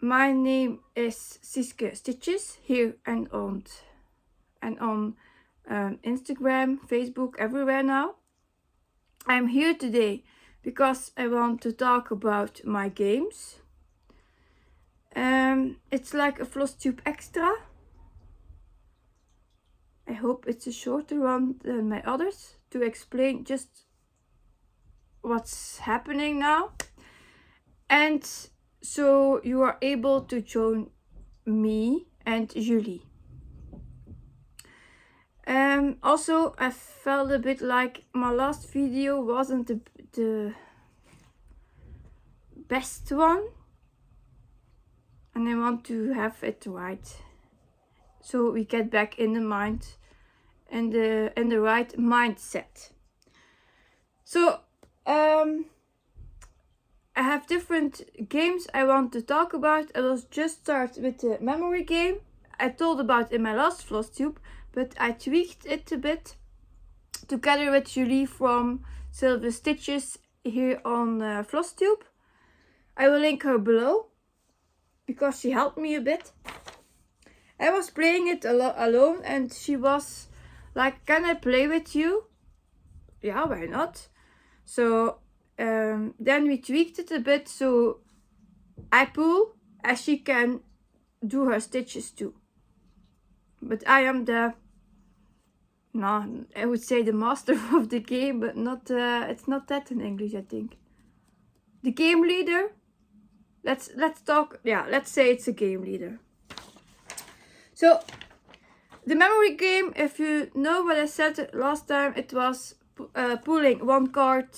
My name is Siske Stitches here and on Instagram, Facebook, everywhere now. I'm here today because I want to talk about my games. It's like a Flosstube extra. I hope it's a shorter one than my others to explain just what's happening now. And so you are able to join me and Julie. Also, I felt a bit like my last video wasn't the best one, and I want to have it right, so we get back in the mind and the right mindset. So I have different games I want to talk about. I will just start with the memory game I told about in my last Flosstube, but I tweaked it a bit together with Julie from Silver Stitches here on Flosstube. I will link her below because she helped me a bit. I was playing it alone and she was like, "Can I play with you?" Yeah, why not? So then we tweaked it a bit so I pull as she can do her stitches too. But I am I would say the master of the game, but not. It's not that in English, I think. The game leader. Let's talk. Yeah, let's say it's a game leader. So the memory game, if you know what I said last time, it was pulling one card,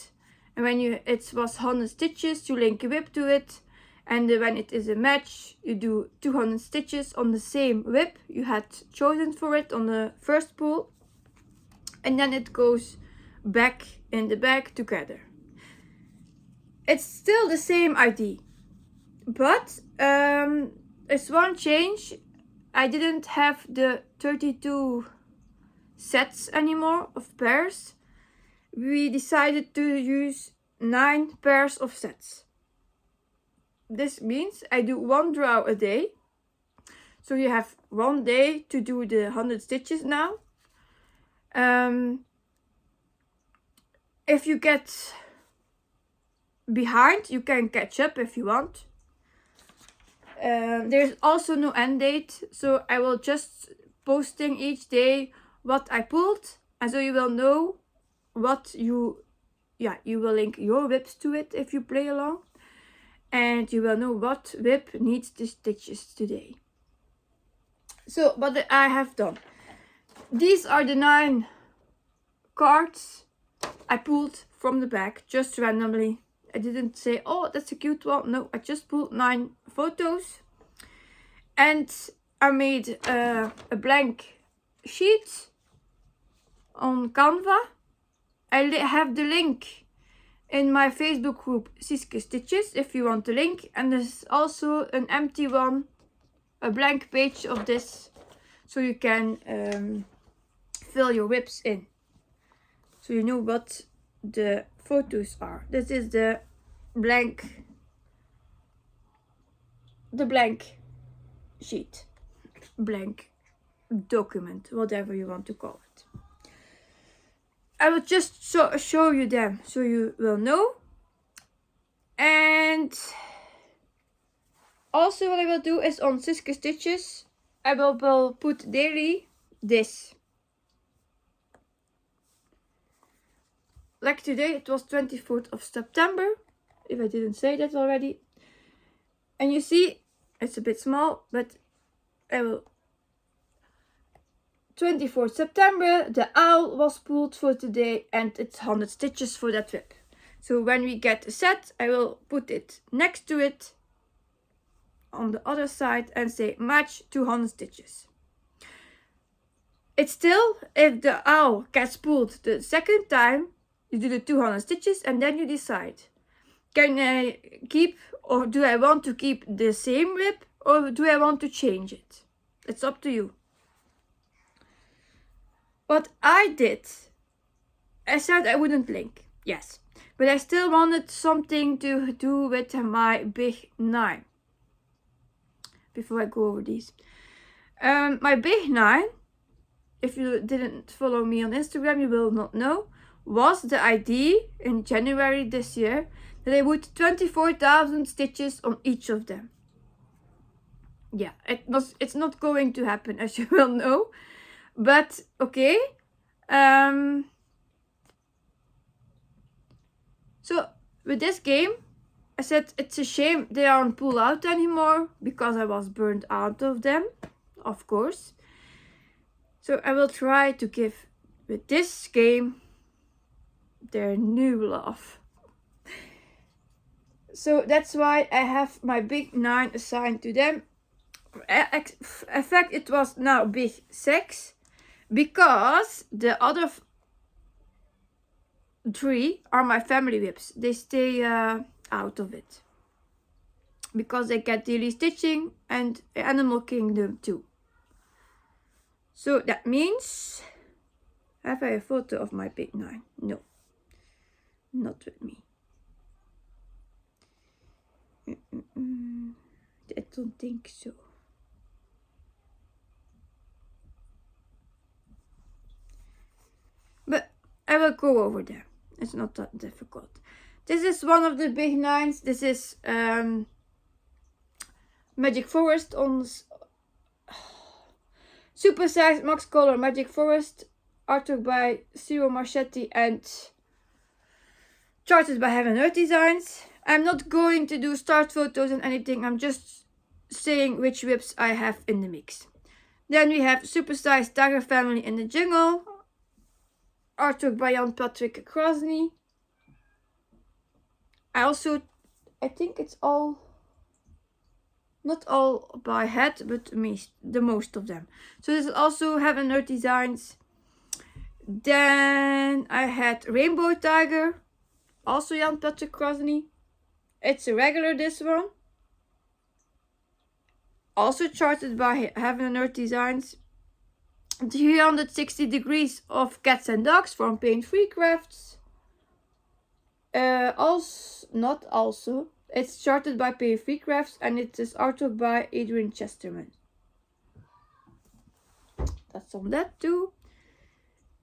and when it was 100 stitches, you link a whip to it, and when it is a match, you do 200 stitches on the same whip you had chosen for it on the first pull, and then it goes back in the bag together. It's still the same idea, but it's one change. I didn't have the 32 sets anymore of pairs. We decided to use 9 pairs of sets. This means I do one draw a day. So you have one day to do the 100 stitches now. If you get behind, you can catch up if you want. There's also no end date, so I will just posting each day what I pulled, and so you will know what you will link your whips to it if you play along, and you will know what whip needs the stitches today. So what I have done, these are the 9 cards I pulled from the bag just randomly. I didn't say, oh, that's a cute one. No, I just pulled 9 photos. And I made a blank sheet on Canva. I have the link in my Facebook group Siske Stitches if you want the link. And there's also an empty one, a blank page of this, so you can fill your whips in. So you know what the photos are. This is the blank sheet, blank document, whatever you want to call it. I will just show you them so you will know. And also what I will do is on Siske Stitches, I will put daily this. Like today, it was 24th of September, if I didn't say that already. And you see, it's a bit small, but I will. 24th September, the owl was pulled for today, and it's 100 stitches for that whip. So when we get a set, I will put it next to it on the other side and say match 200 stitches. It's still, if the owl gets pulled the second time, you do the 200 stitches and then you decide, can I keep, or do I want to keep the same whip, or do I want to change it? It's up to you. What I did, I said I wouldn't link, yes, but I still wanted something to do with my big 9. before I go over these. My big 9, if you didn't follow me on Instagram, you will not know, was the idea in January this year that I would 24,000 stitches on each of them. Yeah, it's not going to happen, as you will know, but okay. So with this game, I said it's a shame they aren't pulled out anymore because I was burned out of them, of course. So I will try to give with this game their new love. So that's why I have my big 9 assigned to them. In fact, it was now big 6 because the other 3 are my family whips. They stay out of it because they get daily stitching and Animal Kingdom too. So that means, have I a photo of my big 9? No, not with me. I don't think so. But I will go over there. It's not that difficult. This is one of the big 9s. This is Magic Forest on Super Size Max Color Magic Forest, artwork by Ciro Marchetti and charted by Heaven Earth Designs. I'm not going to do start photos and anything. I'm just saying which whips I have in the mix. Then we have Super Size Tiger Family in the Jungle, artwork by Jan Patrick Krasny. I think it's all, not all by head, but the most of them. So this is also Heaven Earth Designs. Then I had Rainbow Tiger, also Jan Patrick Krasny. It's a regular, this one. Also charted by Heaven and Earth Designs. 360 Degrees of Cats and Dogs from Paint Free Crafts. It's charted by Paint Free Crafts and it is artwork by Adrian Chesterman. That's on that too.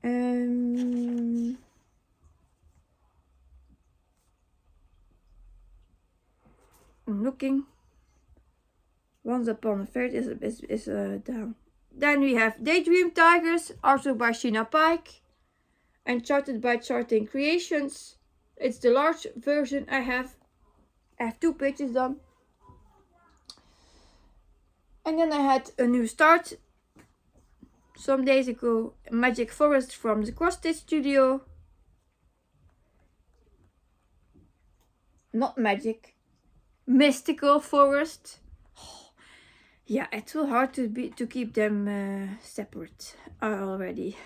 I'm looking. Once Upon a Fairy is down. Then we have Daydream Tigers, artwork by Sheena Pike and charted by Charting Creations. It's the large version I have. I have 2 pages done. And then I had a new start some days ago, Magic Forest from the Cross Stitch Studio. Not magic, Mystical Forest. Yeah, it's so hard to keep them separate already.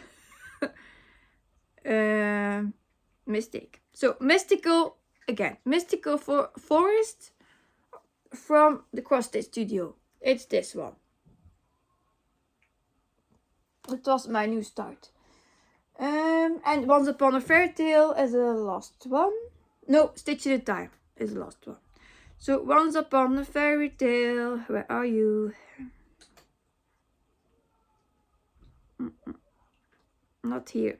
Mistake. So Mystical Forest from the Cross Stitch Studio. It's this one. It was my new start. And Once Upon a Fairy Tale is the last one. No, Stitch at a Time is the last one. So Once Upon a Fairy Tale, where are you? Not here.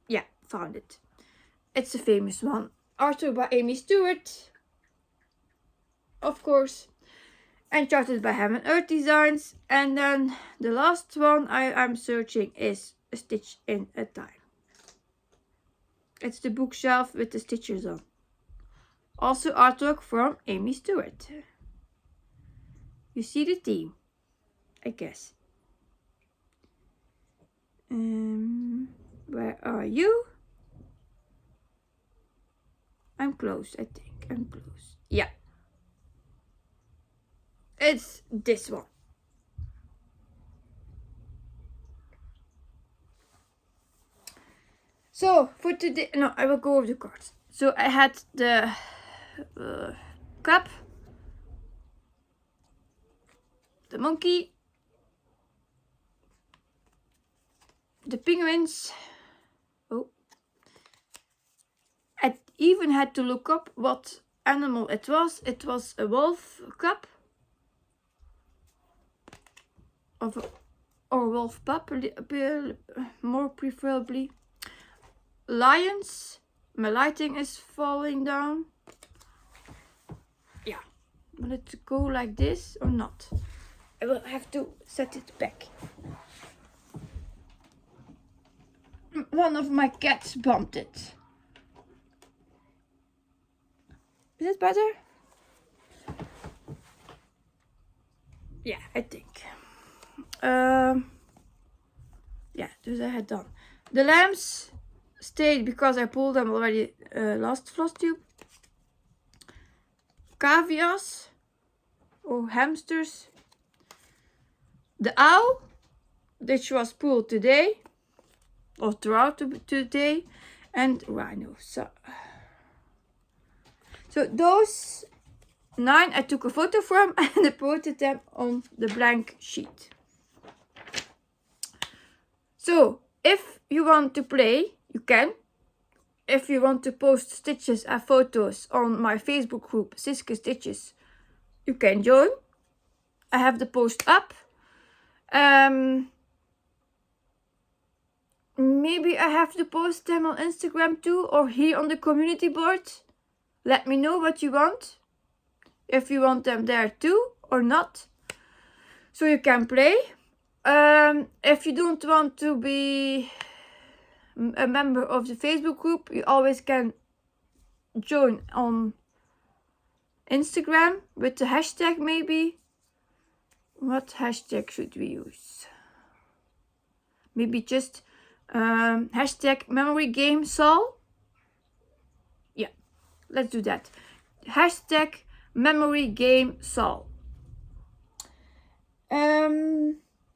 Yeah, found it. It's a famous one. Artwork by Amy Stewart, of course, and charted by Heaven Earth Designs. And then the last one I'm searching is A Stitch in a Time. It's the bookshelf with the stitchers on. Also artwork from Amy Stewart. You see the theme, I guess. Where are you? I'm close, I think. I'm close. Yeah. It's this one. So for today, no, I will go over the cards. So I had the cup, the monkey, the penguins. Oh, I even had to look up what animal it was. It was a wolf cup. or wolf pup, more preferably. Lions. My lighting is falling down. Yeah, will it go like this or not? I will have to set it back. One of my cats bumped it. Is it better? Yeah, I think. Yeah, dus I had done. The lambs stayed because I pulled them already last Flosstube. Caviars or hamsters. The owl, which was pulled today or throughout today, and rhinos. So those 9 I took a photo from and I put them on the blank sheet. So if you want to play, you can. If you want to post stitches and photos on my Facebook group Siske Stitches, you can join. I have the post up. Maybe I have to post them on Instagram too, or here on the community board. Let me know what you want. If you want them there too or not. So you can play. If you don't want to be a member of the Facebook group, you always can join on Instagram with the hashtag maybe. What hashtag should we use? Maybe just hashtag memory game Sol. Yeah, let's do that. Hashtag memory game Sol.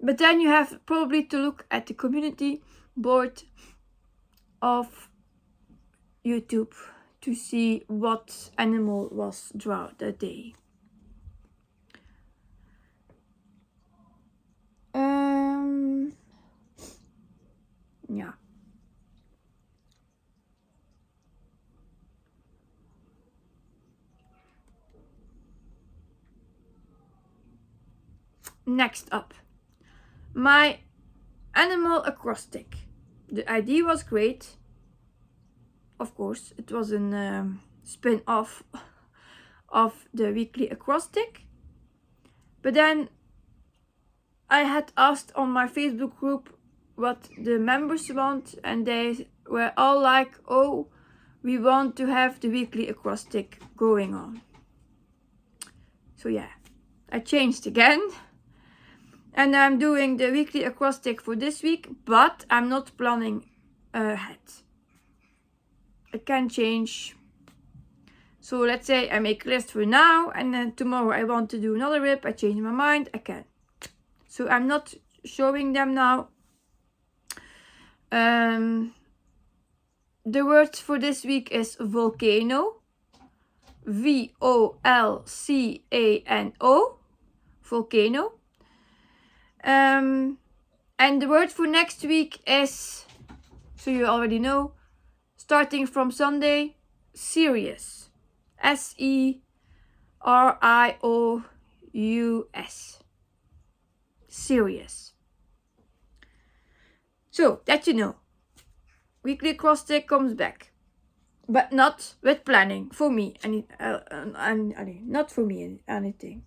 But then you have probably to look at the community board of YouTube to see what animal was drawn that day. Yeah. Next up, my animal acrostic. The idea was great. Of course, it was a spin-off of the weekly acrostic. But then I had asked on my Facebook group what the members want, and they were all like, oh, we want to have the weekly acrostic going on. So yeah, I changed again. And I'm doing the weekly acrostic for this week, but I'm not planning ahead. It can change. So let's say I make a list for now, and then tomorrow I want to do another rip. I change my mind, I can. So I'm not showing them now. The word for this week is volcano. VOLCANO. Volcano. And the word for next week is, so you already know, starting from Sunday, serious. SERIOUS. Serious. So that you know, weekly acrostic comes back, but not with planning for me. Not for me anything.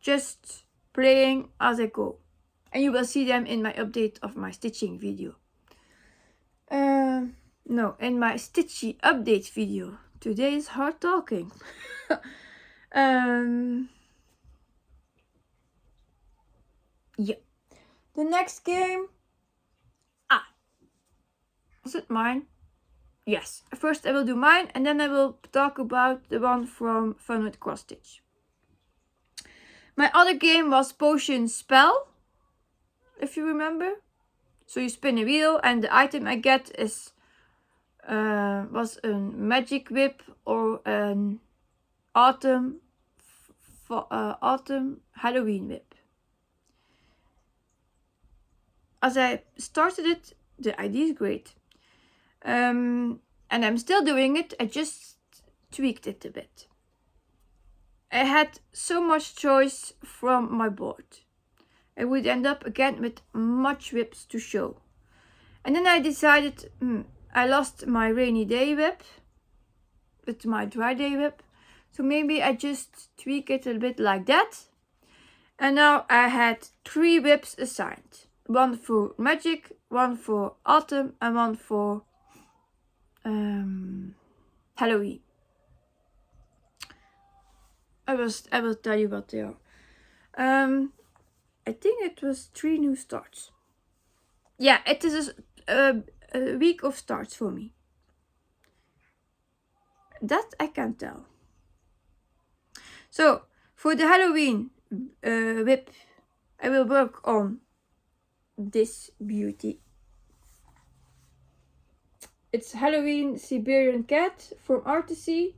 Just playing as I go, and you will see them in my update of my stitching video. No, in my stitchy update video. Today is hard talking. Yeah. The next game. Was it mine? Yes. First I will do mine, and then I will talk about the one from Fun with Cross Stitch. My other game was Potion Spell, if you remember. So you spin a wheel, and the item I get is was a magic whip or an autumn Halloween whip. As I started it, the idea is great. And I'm still doing it. I just tweaked it a bit. I had so much choice from my board. I would end up again with much whips to show. And then I decided, I lost my rainy day whip with my dry day whip. So maybe I just tweak it a little bit like that. And now I had 3 whips assigned. One for magic, one for autumn, and one for Halloween. I will tell you what they are. I think it was 3 new starts. Yeah, it is a week of starts for me. That I can tell. So, for the Halloween whip, I will work on this beauty. It's Halloween Siberian Cat from Artisy,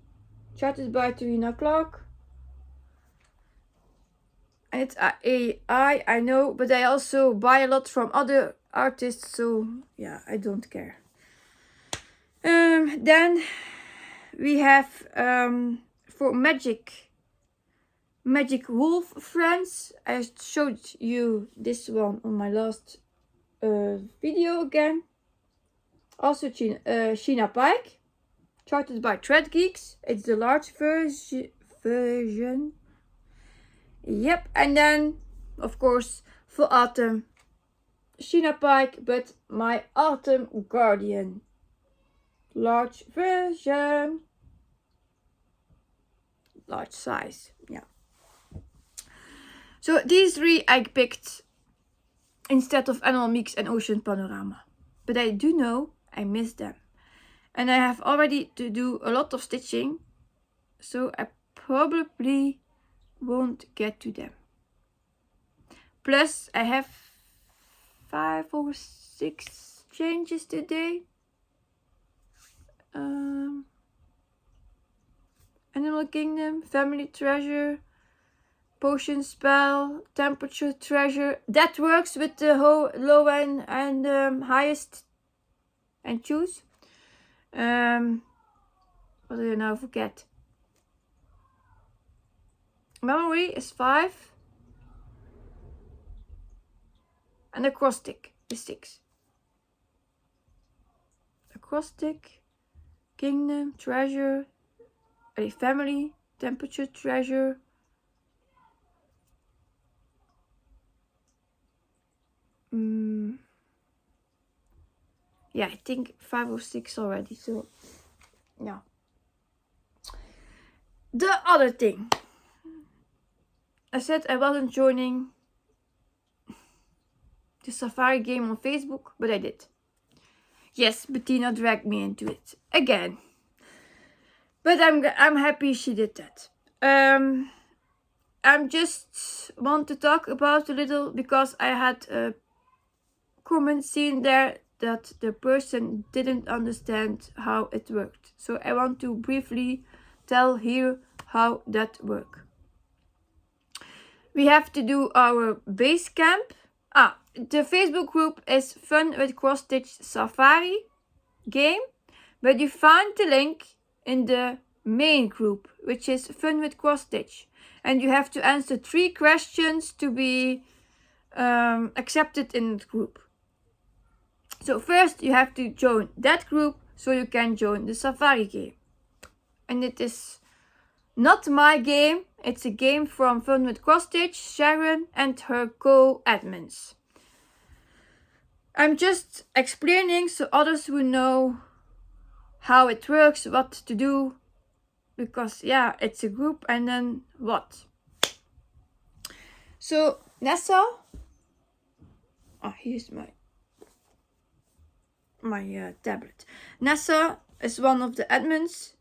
charted by Tarina Clark. And it's AI, I know, but I also buy a lot from other artists, so yeah, I don't care. Then we have for Magic Wolf Friends. I showed you this one on my last video again. Also Sheena Pike, charted by Thread Geeks. It's the large version. Yep, and then of course for autumn, Sheena Pike, but my Autumn Guardian, large version, large size. Yeah. So these 3 I picked instead of Animal Mix and Ocean Panorama, but I do know I miss them, and I have already to do a lot of stitching, so I probably won't get to them. Plus I have 5 or 6 changes today. Animal Kingdom, Family Treasure, Potion Spell, Temperature Treasure. That works with the low and highest and choose. What did I now forget? Memory is 5. And acrostic is 6. Acrostic, Kingdom, Treasure, Family, Temperature Treasure. Yeah, I think 5 or 6 already, so yeah. The other thing, I said I wasn't joining the Safari game on Facebook, but I did. Yes, Bettina dragged me into it again. But I'm happy she did that. I'm just want to talk about a little, because I had a comment seen there that the person didn't understand how it worked. So I want to briefly tell here how that works. We have to do our base camp. The Facebook group is Fun with Cross Stitch Safari game, but you find the link in the main group, which is Fun with Cross Stitch, and you have to answer 3 questions to be accepted in the group. So first you have to join that group so you can join the Safari game. And it is not my game, it's a game from Fun with Cross Stitch, Sharon and her co-admins. I'm just explaining so others will know how it works, what to do, because yeah, it's a group, and then what. So Nessa, here's my tablet. Nessa is one of the admins,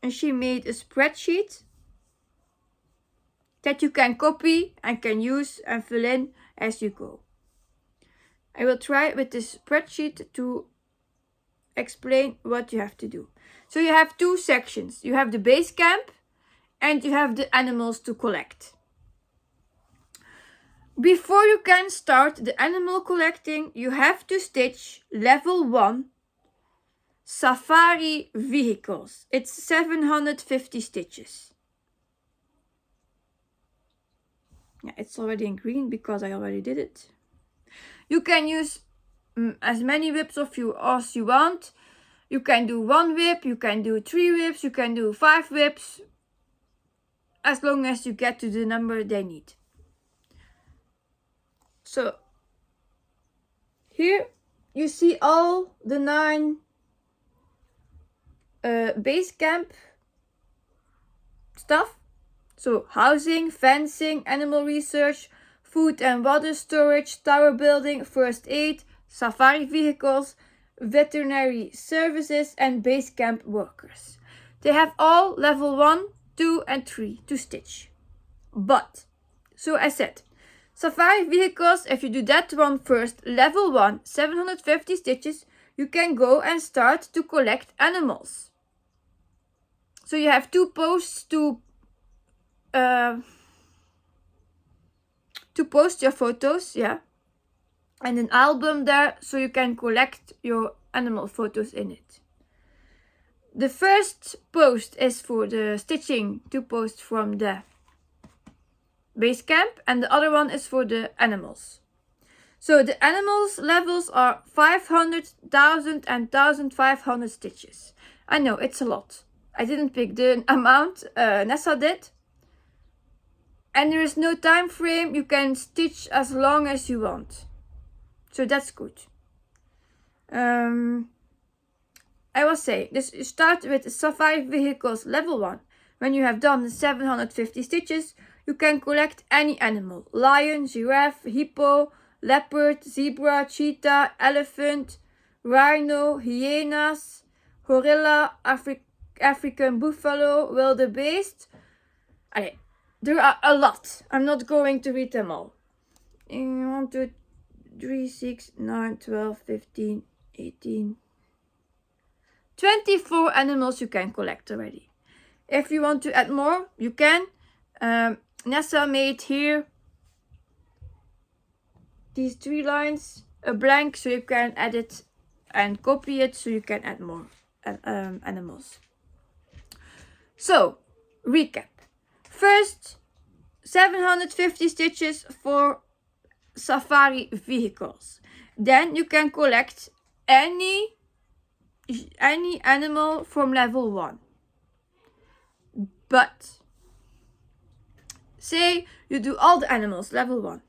and she made a spreadsheet that you can copy and can use and fill in as you go. I will try with this spreadsheet to explain what you have to do. So you have 2 sections. You have the base camp and you have the animals to collect. Before you can start the animal collecting, you have to stitch level 1 Safari vehicles. It's 750 stitches. Yeah, it's already in green because I already did it. You can use as many whips of you as you want. You can do 1 whip, you can do 3 whips, you can do 5 whips, as long as you get to the number they need. So here you see all the 9 base camp stuff. So housing, fencing, animal research, food and water storage, tower building, first aid, safari vehicles, veterinary services and base camp workers. They have all level 1, 2 and 3 to stitch. But, so I said, safari vehicles, if you do that one first, level 1, 750 stitches, you can go and start to collect animals. So you have 2 posts to post your photos, yeah, and an album there so you can collect your animal photos in it. The first post is for the stitching to post from the base camp, and the other one is for the animals. So the animals levels are 500, 1000 and 1500 stitches. I know it's a lot. I didn't pick the amount, Nessa did. And there is no time frame, you can stitch as long as you want. So that's good. I will say, this you start with safari vehicles level 1. When you have done the 750 stitches, you can collect any animal. Lion, giraffe, hippo, leopard, zebra, cheetah, elephant, rhino, hyenas, gorilla, African buffalo, wildebeest. Allez. There are a lot. I'm not going to read them all. 1, 2, 3, 6, 9, 12, 15, 18. 24 animals you can collect already. If you want to add more, you can. Nessa made here these 3 lines, a blank, so you can add it and copy it so you can add more animals. So, recap. First, 750 stitches for safari vehicles. Then you can collect any animal from level 1. But, say you do all the animals level 1.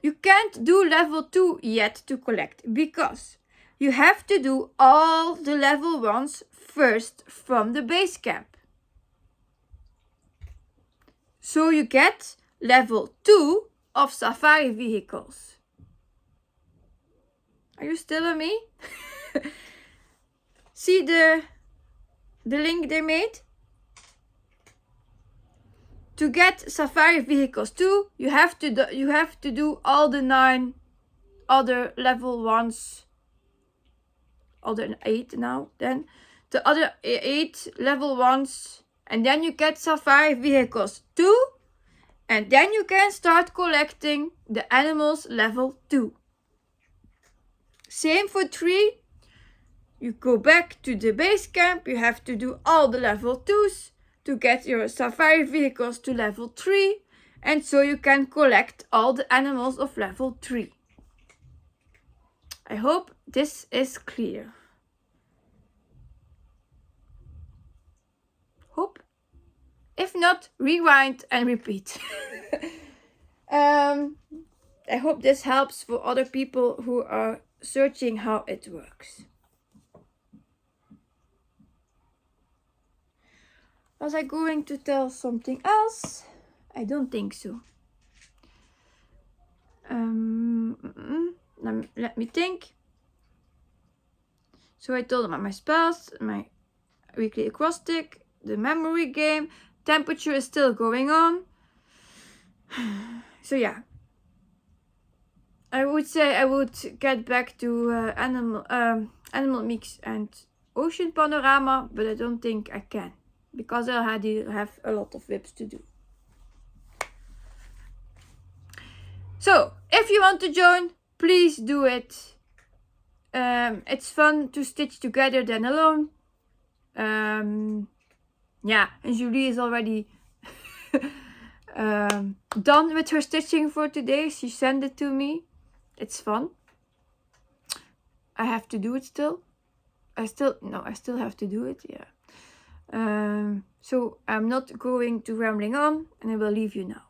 You can't do level 2 yet to collect because you have to do all the level 1s first from the base camp. So you get level 2 of safari vehicles. Are you still with me? See the link they made? To get safari vehicles 2, you have to do all the 9 other level 1s. Other 8 now. Then the other 8 level 1s. And then you get safari vehicles 2. And then you can start collecting the animals level 2. Same for 3. You go back to the base camp. You have to do all the level 2s to get your safari vehicles to level 3. And so you can collect all the animals of level 3. I hope this is clear. Hope. If not, rewind and repeat. I hope this helps for other people who are searching how it works. Was I going to tell something else? I don't think so. Let me think. So I told them about my spells, my weekly acrostic, the memory game. Temperature is still going on. So yeah. I would say I would get back to Animal Mix and Ocean Panorama, but I don't think I can. Because I have a lot of whips to do. So, if you want to join, please do it. It's fun to stitch together than alone. Yeah, and Julie is already done with her stitching for today. She sent it to me. It's fun. I have to do it still. I still have to do it, yeah. So I'm not going to rambling on, and I will leave you now.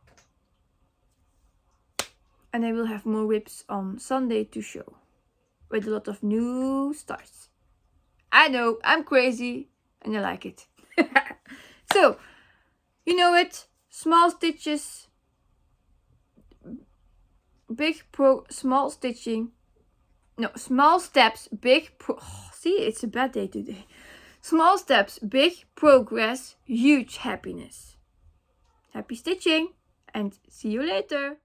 And I will have more whips on Sunday to show, with a lot of new stars. I know, I'm crazy, and I like it. So, you know it, small stitches, small stitching. No, small steps, see, it's a bad day today. Small steps, big progress, huge happiness. Happy stitching, and see you later.